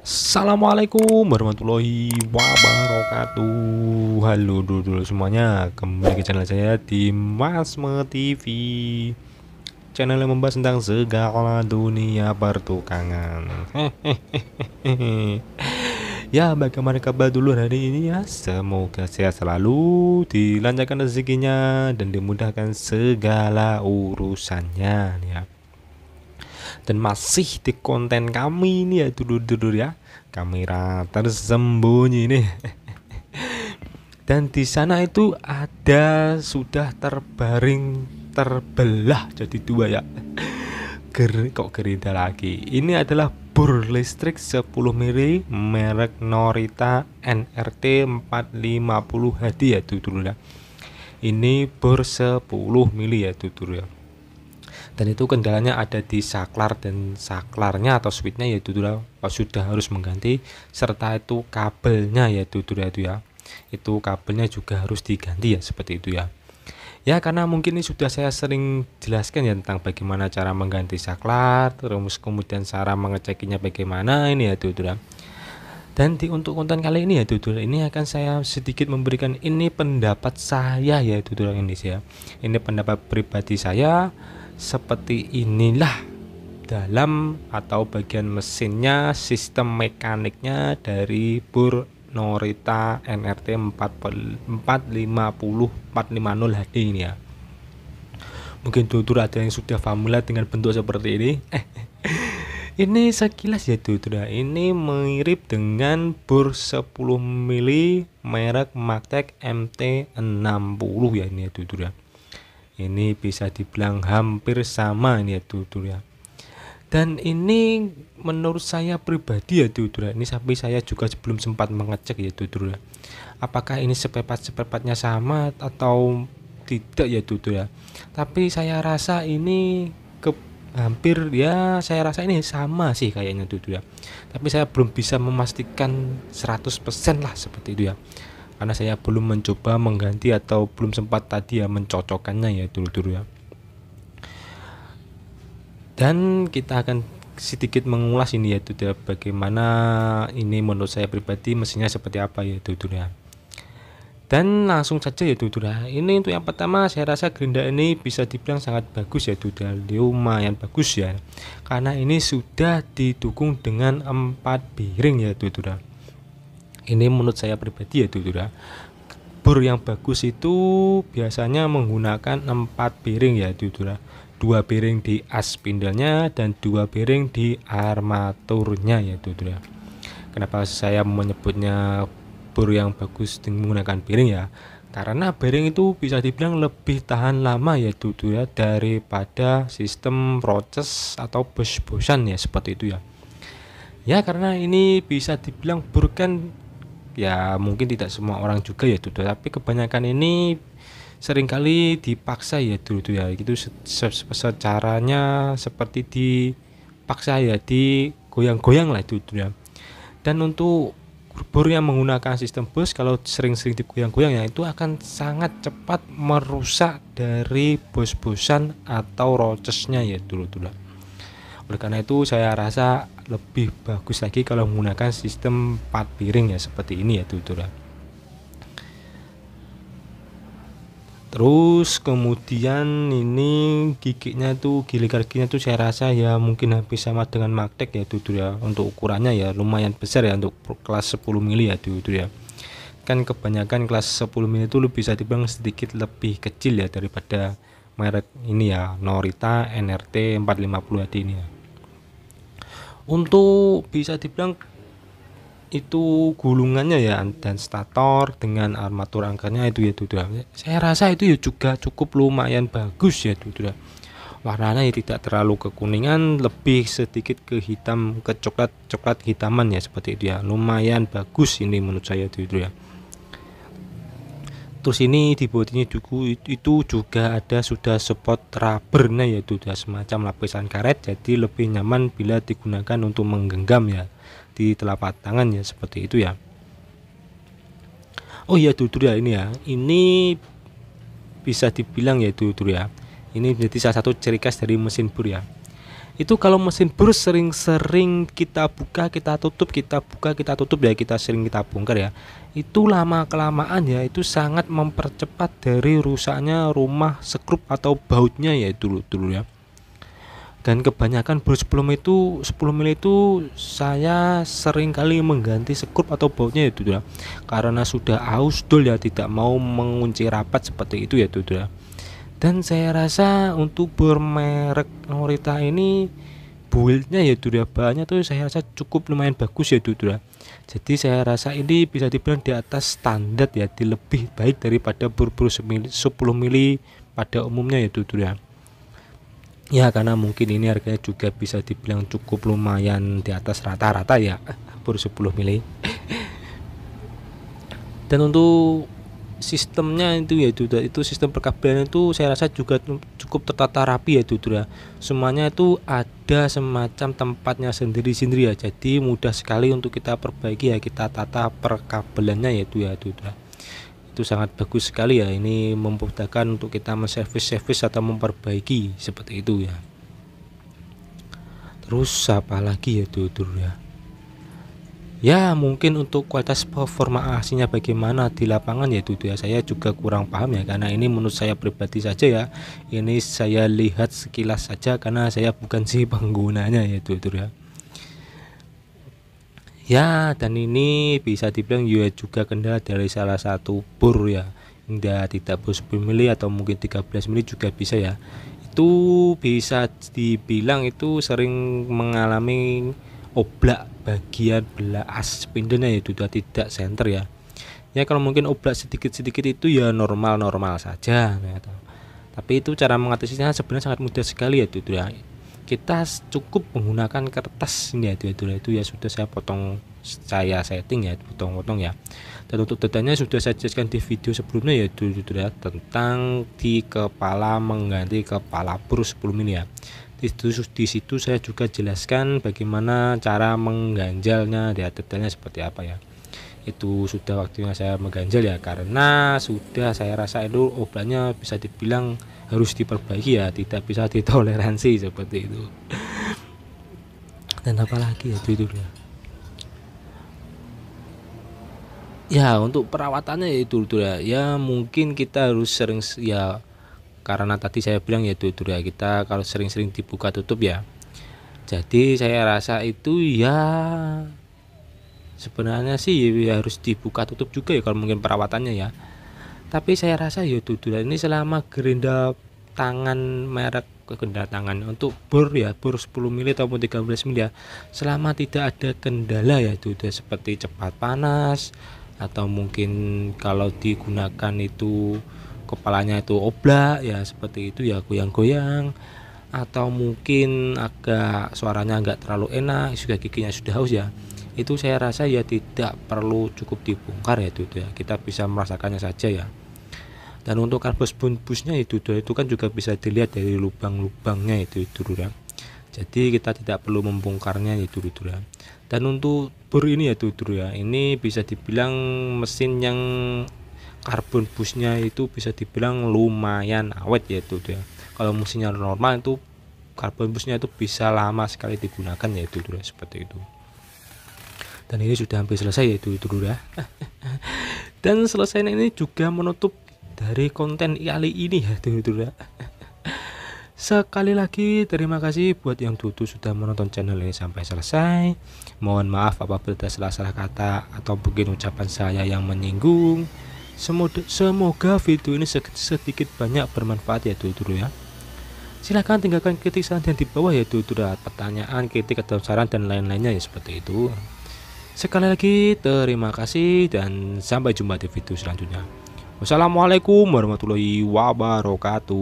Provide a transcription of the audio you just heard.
Assalamualaikum warahmatullahi wabarakatuh. Halo dulu semuanya, kembali ke channel saya di Masme TV, channel yang membahas tentang segala dunia pertukangan. Ya, bagaimana kabar dulu hari ini ya? Semoga sehat selalu, dilancarkan rezekinya dan dimudahkan segala urusannya ya. Dan masih di konten kami ini ya dulu ya, kamera tersembunyi nih. Dan di sana itu ada sudah terbaring terbelah jadi dua ya. Kok gerida lagi. Ini adalah bor listrik 10 mili merek Norita NRT 450 HD ya dulu ya. Ini bor 10 mili ya dulu ya. Dan itu kendalanya ada di saklar, dan saklarnya atau switchnya yaitu sudah harus mengganti, serta itu kabelnya yaitu ya, itu kabelnya juga harus diganti ya, seperti itu ya. Ya, karena mungkin ini sudah saya sering jelaskan ya tentang bagaimana cara mengganti saklar, terus kemudian cara mengecekinya bagaimana ini ya ya. Dan untuk konten kali ini ya ini akan saya sedikit memberikan ini pendapat saya ya ini ya. Ini pendapat pribadi saya. Seperti inilah dalam atau bagian mesinnya, sistem mekaniknya dari bor Norita NRT 450 HD ini ya. Mungkin ada yang sudah familiar dengan bentuk seperti ini. Ini sekilas ya ini mirip dengan bor 10 mili merek Magtek MT60 ya ini ya. Ini bisa dibilang hampir sama ini ya ya. Dan ini menurut saya pribadi ya ya, ini sampai saya juga belum sempat mengecek ya ya, apakah ini spare-partnya sama atau tidak ya ya. Tapi saya rasa ini hampir ya, saya rasa ini sama sih kayaknya ya. Tapi saya belum bisa memastikan 100% lah seperti itu ya, karena saya belum mencoba mengganti atau belum sempat tadi ya mencocokkannya ya dulu ya. Dan kita akan sedikit mengulas ini ya ya, bagaimana ini menurut saya pribadi mesinnya seperti apa ya ya. Dan langsung saja ya ya. Ini untuk yang pertama, saya rasa gerinda ini bisa dibilang sangat bagus ya ya, lumayan bagus ya, karena ini sudah didukung dengan 4 bearing ya ya. Ini menurut saya pribadi ya ya, bor yang bagus itu biasanya menggunakan 4 bearing ya ya, 2 bearing di as spindlenya dan 2 bearing di armaturnya ya ya. Kenapa saya menyebutnya bor yang bagus dengan menggunakan bearing ya, karena bearing itu bisa dibilang lebih tahan lama ya ya, daripada sistem roces atau bos-bosan ya, seperti itu ya. Ya, karena ini bisa dibilang bor kan ya, mungkin tidak semua orang juga ya tapi kebanyakan ini seringkali dipaksa ya ya, gitu secaranya seperti dipaksa ya, digoyang-goyang lah ya. Dan untuk bor yang menggunakan sistem bus, kalau sering-sering digoyang-goyang ya, itu akan sangat cepat merusak dari bos-bosan atau rocesnya ya dulu. Oleh karena itu saya rasa lebih bagus lagi kalau menggunakan sistem 4 bearing ya, seperti ini ya ya. Terus kemudian ini giginya tuh, giginya tuh saya rasa ya mungkin hampir sama dengan Magtek ya ya. Untuk ukurannya ya lumayan besar ya untuk kelas 10 mili ya ya. Kan kebanyakan kelas 10 mili itu bisa dibilang sedikit lebih kecil ya daripada merek ini ya, Norita NRT 450 HD ini ya. Untuk bisa dibilang itu gulungannya ya, dan stator dengan armatur angkernya itu ya ya, saya rasa itu ya juga cukup lumayan bagus ya ya. Warnanya ya tidak terlalu kekuningan, lebih sedikit ke hitam, ke coklat hitaman ya, seperti itu ya, lumayan bagus ini menurut saya ya. Terus ini di bodinya itu juga ada sudah support rubbernya ya ya, semacam lapisan karet, jadi lebih nyaman bila digunakan untuk menggenggam ya di telapak tangan ya, seperti itu ya. Oh iya ya, ini ya, ini bisa dibilang ya ya, ini menjadi salah satu ciri khas dari mesin bor ya. Itu kalau mesin bor sering-sering kita buka kita tutup, kita buka kita tutup ya, kita sering kita bongkar ya, itu lama kelamaan ya itu sangat mempercepat dari rusaknya rumah skrup atau bautnya ya dulu ya. Dan kebanyakan bor 10 mili itu saya sering kali mengganti skrup atau bautnya ya dulu ya, karena sudah aus dul ya, tidak mau mengunci rapat seperti itu ya dulu ya. Dan saya rasa untuk bor merek Norita ini buildnya ya dulu ya, bahannya tuh saya rasa cukup lumayan bagus ya dulu ya. Jadi saya rasa ini bisa dibilang di atas standar ya, di lebih baik daripada bor-bor 10 mili pada umumnya ya dulu ya. Ya karena mungkin ini harganya juga bisa dibilang cukup lumayan di atas rata-rata ya bor 10 mili. Dan untuk sistemnya itu ya itu sistem perkabelan itu saya rasa juga cukup tertata rapi ya ya. Semuanya itu ada semacam tempatnya sendiri-sendiri ya. Jadi mudah sekali untuk kita perbaiki ya, kita tata perkabelannya ya ya. Itu sangat bagus sekali ya, ini memudahkan untuk kita menservis atau memperbaiki seperti itu ya. Terus apa lagi ya ya. Ya mungkin untuk kualitas performa AC-nya bagaimana di lapangan ya ya, saya juga kurang paham ya, karena ini menurut saya pribadi saja ya, ini saya lihat sekilas saja karena saya bukan si penggunanya ya ya. Ya dan ini bisa dibilang juga kendala dari salah satu bor ya, hingga tidak bor 10 mili atau mungkin 13 mili juga bisa ya. Itu bisa dibilang itu sering mengalami oblak bagian belah as spindlenya itu tidak center ya. Ya kalau mungkin oblak sedikit-sedikit itu ya normal saja ya. Tapi itu cara mengatasinya sebenarnya sangat mudah sekali ya ya. Kita cukup menggunakan kertas ini ya itu ya sudah saya setting ya, potong-potong ya. Dan untuk detailnya sudah saya jelaskan di video sebelumnya ya ya, tentang di kepala mengganti kepala bor 10 mili ya. Di situ saya juga jelaskan bagaimana cara mengganjalnya, ya detailnya seperti apa ya. Itu sudah waktunya saya mengganjal ya, karena sudah saya rasa itu obatnya bisa dibilang harus diperbaiki ya, tidak bisa ditoleransi seperti itu. Dan apalagi ya itu ya. Ya untuk perawatannya ya itu ya, ya mungkin kita harus sering ya, karena tadi saya bilang ya itu ya, kita kalau sering-sering dibuka tutup ya, jadi saya rasa itu ya sebenarnya sih ya harus dibuka tutup juga ya kalau mungkin perawatannya ya. Tapi saya rasa ya ini selama gerinda tangan merek gerinda tangan untuk bor ya, bor 10 mili ataupun 13 mili ya, selama tidak ada kendala ya itu seperti cepat panas, atau mungkin kalau digunakan itu kepalanya itu oblak ya seperti itu ya, goyang-goyang, atau mungkin agak suaranya enggak terlalu enak, sudah giginya sudah haus ya, itu saya rasa ya tidak perlu cukup dibongkar ya itu ya, kita bisa merasakannya saja ya. Dan untuk karbos busnya itu kan juga bisa dilihat dari lubang-lubangnya itu ya, jadi kita tidak perlu membongkarnya itu ya. Dan untuk bor ini ya ya, ini bisa dibilang mesin yang karbon busnya itu bisa dibilang lumayan awet ya ya. Kalau mesinnya normal itu karbon busnya itu bisa lama sekali digunakan ya ya, seperti itu. Dan ini sudah hampir selesai ya itu ya. Dan selesai ini juga menutup dari konten kali ini ya ya. Sekali lagi terima kasih buat yang sudah menonton channel ini sampai selesai. Mohon maaf apabila ada salah-salah kata atau mungkin ucapan saya yang menyinggung. Semoga video ini sedikit banyak bermanfaat ya ya. Silahkan tinggalkan kritik saran di bawah ya ya, pertanyaan, kritik atau saran dan lain-lainnya ya seperti itu. Sekali lagi terima kasih dan sampai jumpa di video selanjutnya. Wassalamualaikum warahmatullahi wabarakatuh.